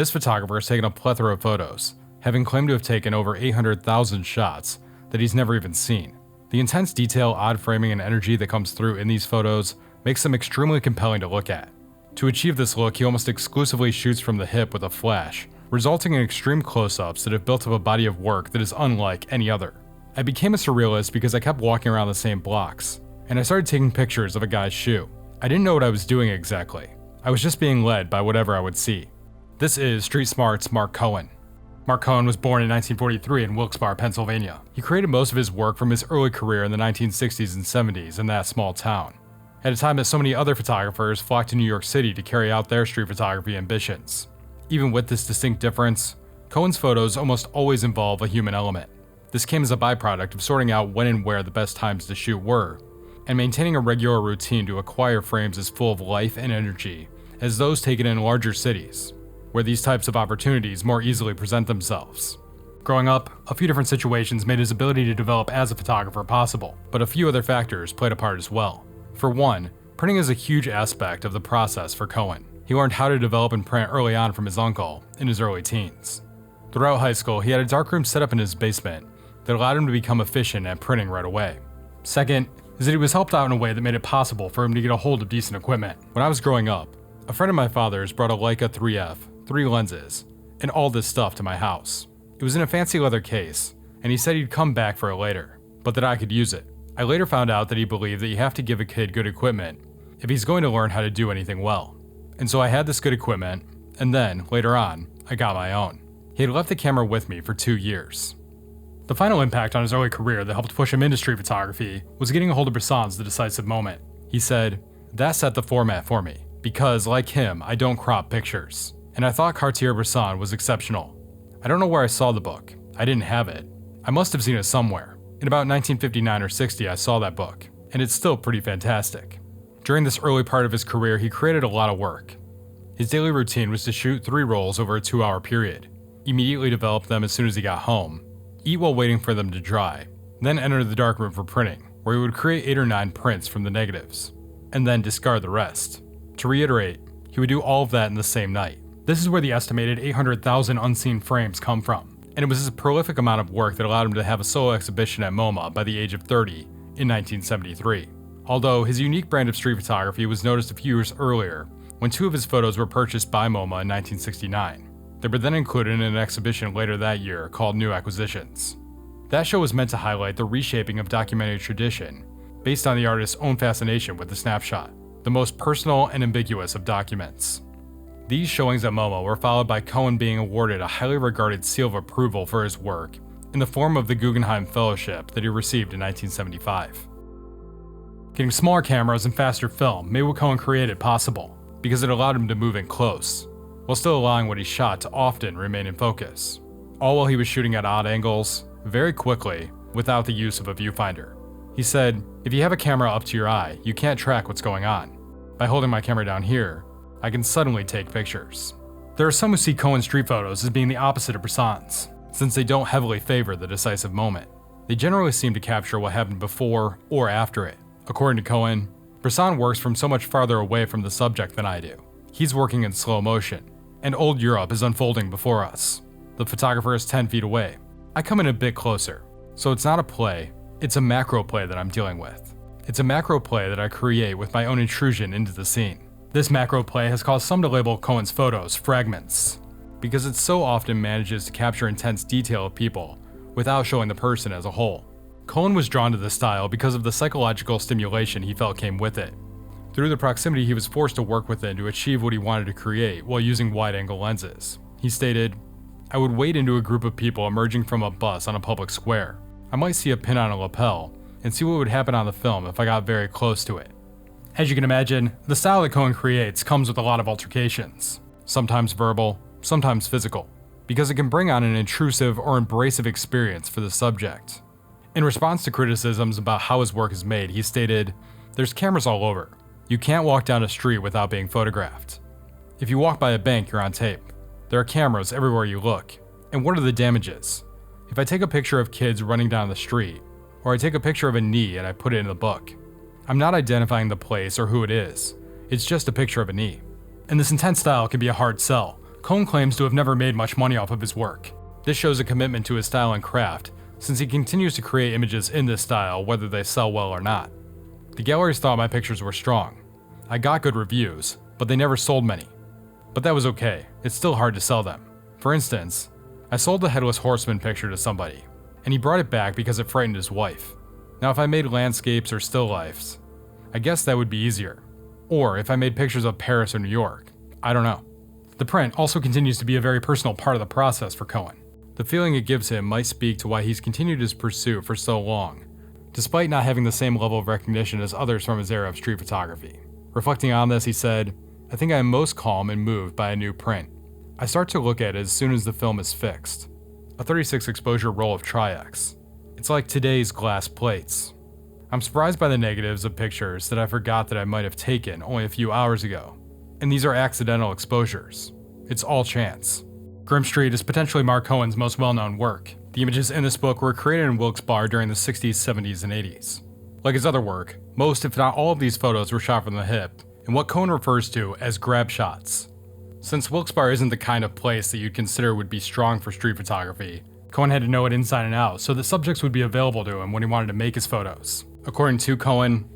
This photographer has taken a plethora of photos, having claimed to have taken over 800,000 shots that he's never even seen. The intense detail, odd framing, and energy that comes through in these photos makes them extremely compelling to look at. To achieve this look, he almost exclusively shoots from the hip with a flash, resulting in extreme close-ups that have built up a body of work that is unlike any other. I became a surrealist because I kept walking around the same blocks, and I started taking pictures of a guy's shoe. I didn't know what I was doing exactly. I was just being led by whatever I would see. This is Street Smart's Mark Cohen. Mark Cohen was born in 1943 in Wilkes-Barre, Pennsylvania. He created most of his work from his early career in the 1960s and 70s in that small town, at a time that so many other photographers flocked to New York City to carry out their street photography ambitions. Even with this distinct difference, Cohen's photos almost always involve a human element. This came as a byproduct of sorting out when and where the best times to shoot were, and maintaining a regular routine to acquire frames as full of life and energy as those taken in larger cities, where these types of opportunities more easily present themselves. Growing up, a few different situations made his ability to develop as a photographer possible, but a few other factors played a part as well. For one, printing is a huge aspect of the process for Cohen. He learned how to develop and print early on from his uncle in his early teens. Throughout high school, he had a darkroom set up in his basement that allowed him to become efficient at printing right away. Second, is that he was helped out in a way that made it possible for him to get a hold of decent equipment. When I was growing up, a friend of my father's brought a Leica 3F, 3 lenses, and all this stuff to my house. It was in a fancy leather case, and he said he'd come back for it later, but that I could use it. I later found out that he believed that you have to give a kid good equipment if he's going to learn how to do anything well. And so I had this good equipment, and then, later on, I got my own. He had left the camera with me for 2 years. The final impact on his early career that helped push him into street photography was getting a hold of Bresson's The Decisive Moment. He said, "That set the format for me, because, like him, I don't crop pictures. And I thought Cartier-Bresson was exceptional. I don't know where I saw the book. I didn't have it. I must have seen it somewhere. In about 1959 or 60, I saw that book, and it's still pretty fantastic." During this early part of his career, he created a lot of work. His daily routine was to shoot 3 rolls over a 2-hour period, immediately develop them as soon as he got home, eat while waiting for them to dry, then enter the darkroom for printing, where he would create 8 or 9 prints from the negatives, and then discard the rest. To reiterate, he would do all of that in the same night. This is where the estimated 800,000 unseen frames come from, and it was this prolific amount of work that allowed him to have a solo exhibition at MoMA by the age of 30 in 1973. Although his unique brand of street photography was noticed a few years earlier when 2 of his photos were purchased by MoMA in 1969. They were then included in an exhibition later that year called New Acquisitions. That show was meant to highlight the reshaping of documentary tradition based on the artist's own fascination with the snapshot, the most personal and ambiguous of documents. These showings at MoMA were followed by Cohen being awarded a highly regarded seal of approval for his work in the form of the Guggenheim Fellowship that he received in 1975. Getting smaller cameras and faster film made what Cohen created possible, because it allowed him to move in close, while still allowing what he shot to often remain in focus, all while he was shooting at odd angles, very quickly, without the use of a viewfinder. He said, "If you have a camera up to your eye, you can't track what's going on. By holding my camera down here, I can suddenly take pictures." There are some who see Cohen's street photos as being the opposite of Bresson's, since they don't heavily favor the decisive moment. They generally seem to capture what happened before or after it. According to Cohen, Bresson works from so much farther away from the subject than I do. He's working in slow motion, and old Europe is unfolding before us. The photographer is 10 feet away. I come in a bit closer, so it's not a play, it's a macro play that I'm dealing with. It's a macro play that I create with my own intrusion into the scene. This macro play has caused some to label Cohen's photos fragments, because it so often manages to capture intense detail of people without showing the person as a whole. Cohen was drawn to this style because of the psychological stimulation he felt came with it. Through the proximity he was forced to work within to achieve what he wanted to create while using wide-angle lenses. He stated, "I would wade into a group of people emerging from a bus on a public square. I might see a pin on a lapel and see what would happen on the film if I got very close to it." As you can imagine, the style that Cohen creates comes with a lot of altercations, sometimes verbal, sometimes physical, because it can bring on an intrusive or embracive experience for the subject. In response to criticisms about how his work is made, he stated, "There's cameras all over. You can't walk down a street without being photographed. If you walk by a bank, you're on tape. There are cameras everywhere you look. And what are the damages? If I take a picture of kids running down the street, or I take a picture of a knee and I put it in the book, I'm not identifying the place or who it is. It's just a picture of a knee." And this intense style can be a hard sell, Cohen claims to have never made much money off of his work. This shows a commitment to his style and craft, since he continues to create images in this style whether they sell well or not. The galleries thought my pictures were strong. I got good reviews, but they never sold many. But that was okay, it's still hard to sell them. For instance, I sold the Headless Horseman picture to somebody, and he brought it back because it frightened his wife. Now if I made landscapes or still lifes, I guess that would be easier. Or if I made pictures of Paris or New York, I don't know. The print also continues to be a very personal part of the process for Cohen. The feeling it gives him might speak to why he's continued his pursuit for so long, despite not having the same level of recognition as others from his era of street photography. Reflecting on this, he said, "I think I am most calm and moved by a new print. I start to look at it as soon as the film is fixed. A 36 exposure roll of Tri-X. It's like today's glass plates. I'm surprised by the negatives of pictures that I forgot that I might have taken only a few hours ago. And these are accidental exposures. It's all chance." Grim Street is potentially Mark Cohen's most well-known work. The images in this book were created in Wilkes-Barre during the 60s, 70s, and 80s. Like his other work, most if not all of these photos were shot from the hip, in what Cohen refers to as grab shots. Since Wilkes-Barre isn't the kind of place that you'd consider would be strong for street photography, Cohen had to know it inside and out so that subjects would be available to him when he wanted to make his photos. According to Cohen,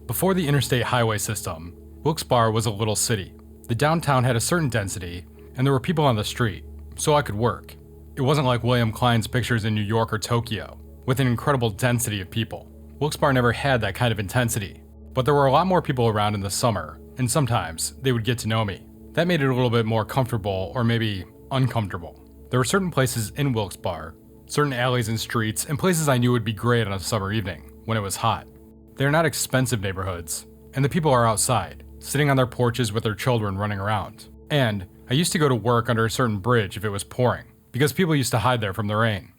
before the interstate highway system, Wilkes-Barre was a little city. The downtown had a certain density, and there were people on the street, so I could work. It wasn't like William Klein's pictures in New York or Tokyo, with an incredible density of people. Wilkes-Barre never had that kind of intensity, but there were a lot more people around in the summer, and sometimes they would get to know me. That made it a little bit more comfortable, or maybe uncomfortable. There were certain places in Wilkes-Barre, certain alleys and streets, and places I knew would be great on a summer evening, when it was hot. They're not expensive neighborhoods, and the people are outside, sitting on their porches with their children running around. And I used to go to work under a certain bridge if it was pouring, because people used to hide there from the rain.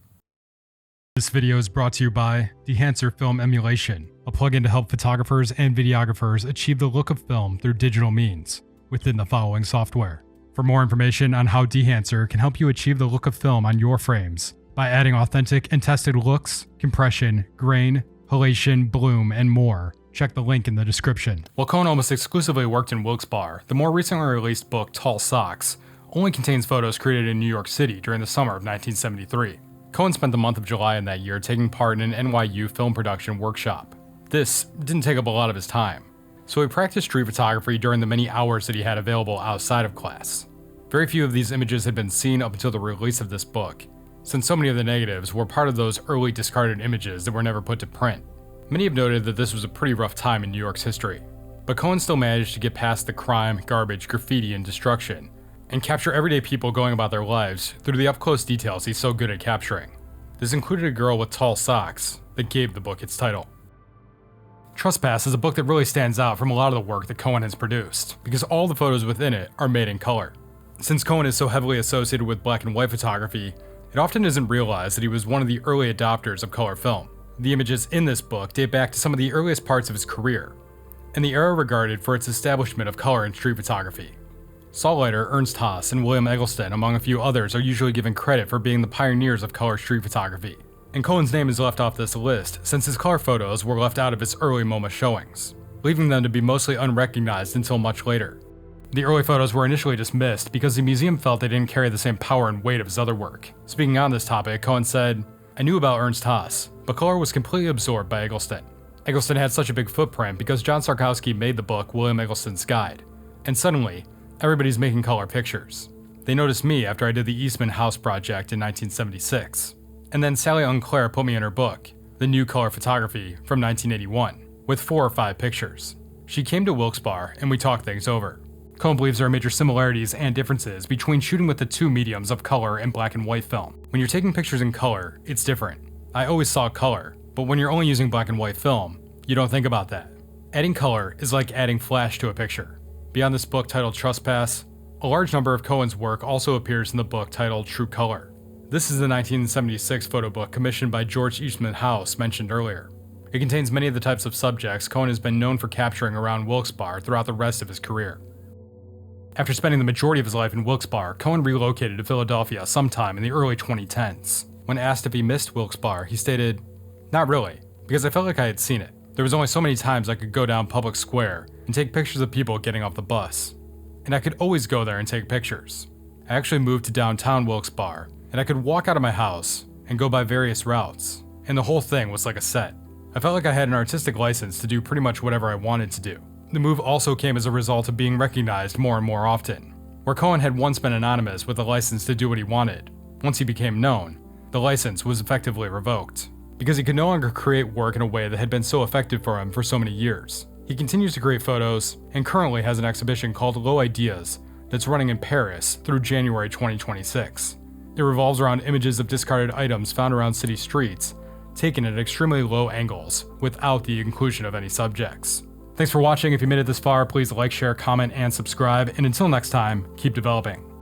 This video is brought to you by Dehancer Film Emulation, a plugin to help photographers and videographers achieve the look of film through digital means within the following software. For more information on how Dehancer can help you achieve the look of film on your frames by adding authentic and tested looks, compression, grain, halation, bloom, and more, check the link in the description. While Cohen almost exclusively worked in Wilkes-Barre, the more recently released book Tall Socks only contains photos created in New York City during the summer of 1973. Cohen spent the month of July in that year taking part in an NYU film production workshop. This didn't take up a lot of his time, so he practiced street photography during the many hours that he had available outside of class. Very few of these images had been seen up until the release of this book, since so many of the negatives were part of those early discarded images that were never put to print. Many have noted that this was a pretty rough time in New York's history, but Cohen still managed to get past the crime, garbage, graffiti, and destruction, and capture everyday people going about their lives through the up-close details he's so good at capturing. This included a girl with tall socks that gave the book its title. Trespass is a book that really stands out from a lot of the work that Cohen has produced, because all the photos within it are made in color. Since Cohen is so heavily associated with black and white photography, it often isn't realized that he was one of the early adopters of color film. The images in this book date back to some of the earliest parts of his career, and the era regarded for its establishment of color in street photography. Saul Leiter, Ernst Haas, and William Eggleston, among a few others, are usually given credit for being the pioneers of color street photography, and Cohen's name is left off this list since his color photos were left out of his early MoMA showings, leaving them to be mostly unrecognized until much later. The early photos were initially dismissed because the museum felt they didn't carry the same power and weight of his other work. Speaking on this topic, Cohen said, "I knew about Ernst Haas, but color was completely absorbed by Eggleston. Eggleston had such a big footprint because John Sarkowski made the book William Eggleston's Guide, and suddenly, everybody's making color pictures. They noticed me after I did the Eastman House project in 1976. And then Sally Unclair put me in her book, The New Color Photography, from 1981, with 4 or 5 pictures. She came to Wilkes-Barre and we talked things over." Cohen believes there are major similarities and differences between shooting with the two mediums of color and black and white film. When you're taking pictures in color, it's different. I always saw color, but when you're only using black and white film, you don't think about that. Adding color is like adding flash to a picture. Beyond this book titled Trespass, a large number of Cohen's work also appears in the book titled True Color. This is the 1976 photo book commissioned by George Eastman House mentioned earlier. It contains many of the types of subjects Cohen has been known for capturing around Wilkes-Barre throughout the rest of his career. After spending the majority of his life in Wilkes-Barre, Cohen relocated to Philadelphia sometime in the early 2010s. When asked if he missed Wilkes-Barre, he stated, "Not really, because I felt like I had seen it. There was only so many times I could go down Public Square and take pictures of people getting off the bus. And I could always go there and take pictures. I actually moved to downtown Wilkes-Barre, and I could walk out of my house and go by various routes, and the whole thing was like a set. I felt like I had an artistic license to do pretty much whatever I wanted to do. The move also came as a result of being recognized more and more often. Where Cohen had once been anonymous with a license to do what he wanted, once he became known, the license was effectively revoked, because he could no longer create work in a way that had been so effective for him for so many years. He continues to create photos, and currently has an exhibition called Low Ideas that's running in Paris through January 2026. It revolves around images of discarded items found around city streets, taken at extremely low angles, without the inclusion of any subjects. Thanks for watching. If you made it this far, please like, share, comment, and subscribe, and until next time, keep developing.